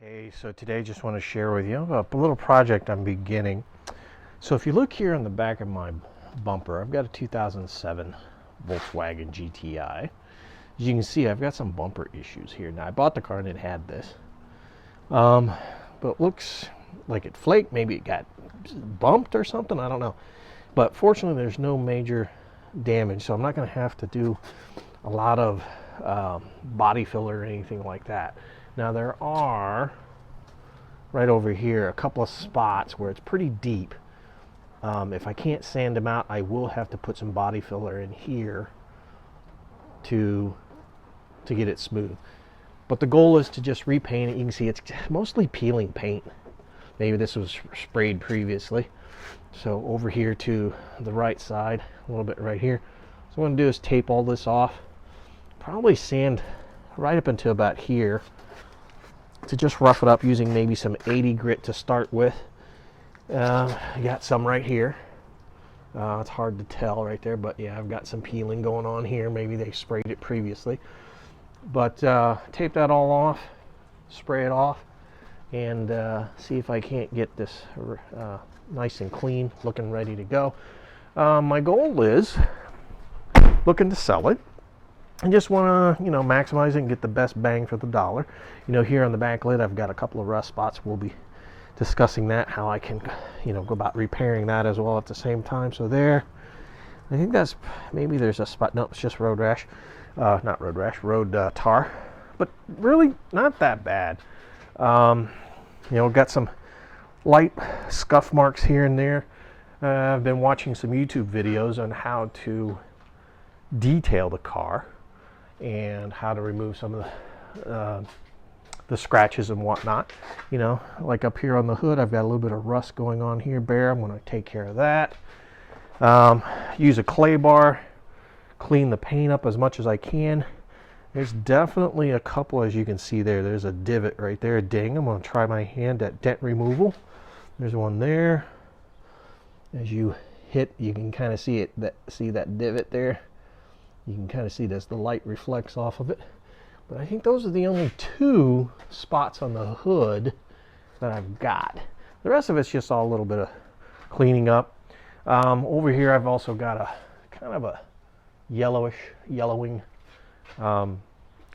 Hey, so today I just want to share with you a little project I'm beginning. So if you look here on the back of my bumper, I've got a 2007 Volkswagen GTI. As you can see, I've got some bumper issues here. Now I bought the car and it had this, but it looks like it flaked. Maybe it got bumped or something, I don't know. But fortunately there's no major damage, so I'm not going to have to do a lot of body filler or anything like that. Now there are, right over here, a couple of spots where it's pretty deep. If I can't sand them out, I will have to put some body filler in here to get it smooth. But the goal is to just repaint it. You can see it's mostly peeling paint. Maybe this was sprayed previously. So over here to the right side, a little bit right here. So what I'm going to do is tape all this off. Probably sand right up until about here, to just rough it up using maybe some 80 grit to start with. I got some right here. It's hard to tell right there, but yeah, I've got some peeling going on here. Maybe they sprayed it previously. But tape that all off, spray it off, and see if I can't get this nice and clean, looking ready to go. My goal is looking to sell it. I just want to, maximize it and get the best bang for the dollar. Here on the back lid, I've got a couple of rust spots. We'll be discussing that, how I can, go about repairing that as well at the same time. So there, I think that's, maybe there's a spot. No, it's just road rash. Not road rash, road tar. But really not that bad. Got some light scuff marks here and there. I've been watching some YouTube videos on how to detail the car and how to remove some of the scratches and whatnot. Like up here on the hood, I've got a little bit of rust going on here, bare. I'm going to take care of that. Use a clay bar, clean the paint up as much as I can. There's definitely a couple, as you can see there. There's a divot right there, a ding. I'm going to try my hand at dent removal. There's one there. As you hit, you can kind of see it. See that divot there? You can kind of see this, the light reflects off of it. But I think those are the only two spots on the hood that I've got. The rest of it's just all a little bit of cleaning up. Over here I've also got a kind of a yellowing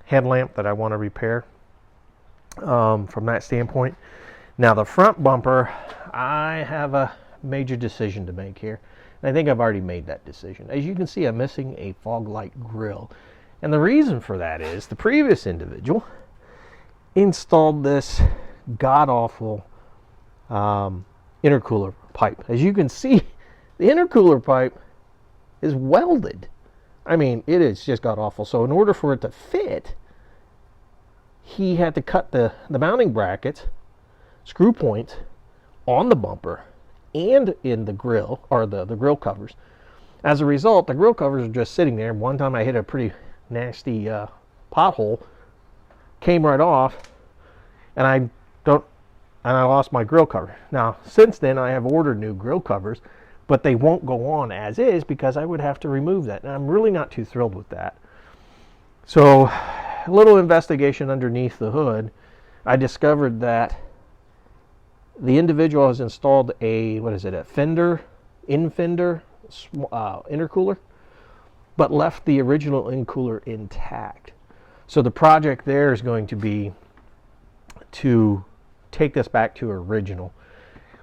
headlamp that I want to repair from that standpoint. Now the front bumper, I have a major decision to make here. I think I've already made that decision. As you can see, I'm missing a fog light grill. And the reason for that is the previous individual installed this god-awful intercooler pipe. As you can see, the intercooler pipe is welded. I mean, it is just god-awful. So in order for it to fit, he had to cut the mounting brackets, screw points on the bumper and in the grill, or the grill covers. As a result, the grill covers are just sitting there. One time I hit a pretty nasty pothole, came right off, and I lost my grill cover. Now, since then, I have ordered new grill covers, but they won't go on as is because I would have to remove that. And I'm really not too thrilled with that. So, a little investigation underneath the hood, I discovered that the individual has installed a fender intercooler, but left the original intercooler intact. So the project there is going to be to take this back to original,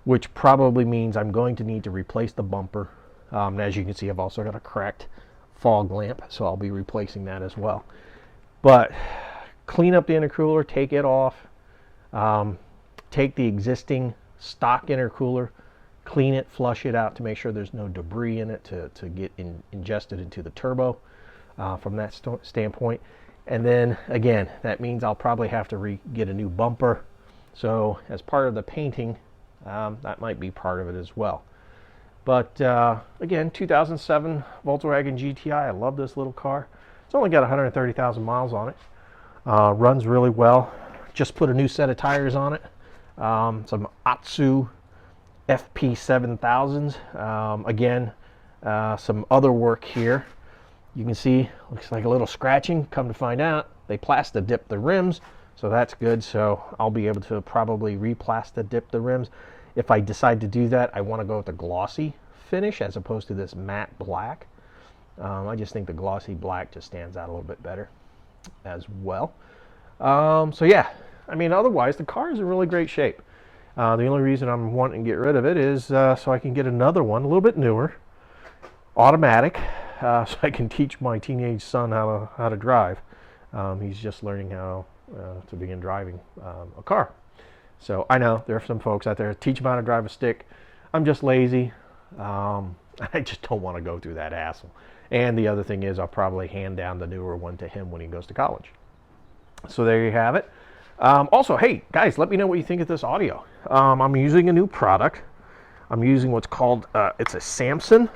which probably means I'm going to need to replace the bumper. As you can see, I've also got a cracked fog lamp, so I'll be replacing that as well. But clean up the intercooler, take it off. Take the existing stock intercooler, clean it, flush it out to make sure there's no debris in it to get ingested into the turbo from that standpoint. And then again, that means I'll probably have to get a new bumper. So as part of the painting, that might be part of it as well. But again, 2007 Volkswagen GTI. I love this little car. It's only got 130,000 miles on it. Runs really well. Just put a new set of tires on it. Some Atsu FP7000s. Again, some other work here. You can see, looks like a little scratching. Come to find out, they plasti dipped the rims So that's good. So I'll be able to probably replasta dip the rims. If I decide to do that, I want to go with the glossy finish as opposed to this matte black. I just think the glossy black just stands out a little bit better as well. So yeah, I mean, otherwise the car is in really great shape. The only reason I'm wanting to get rid of it is so I can get another one, a little bit newer, automatic, so I can teach my teenage son how to drive. He's just learning how to begin driving a car. So I know there are some folks out there, teach him how to drive a stick. I'm just lazy. I just don't want to go through that hassle. And the other thing is I'll probably hand down the newer one to him when he goes to college. So there you have it. Also, hey, guys, let me know what you think of this audio. I'm using a new product. I'm using what's called, it's a Samsung.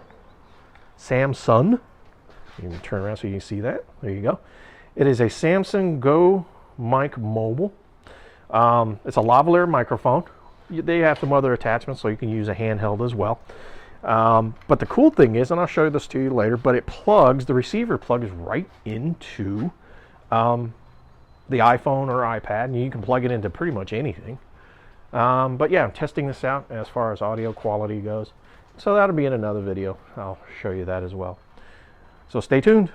You can turn around so you can see that. There you go. It is a Samsung Go Mic Mobile. It's a lavalier microphone. They have some other attachments, so you can use a handheld as well. But the cool thing is, and I'll show this to you later, but it plugs, the receiver plugs right into the iPhone or iPad, and you can plug it into pretty much anything. But yeah, I'm testing this out as far as audio quality goes. So that'll be in another video. I'll show you that as well. So stay tuned.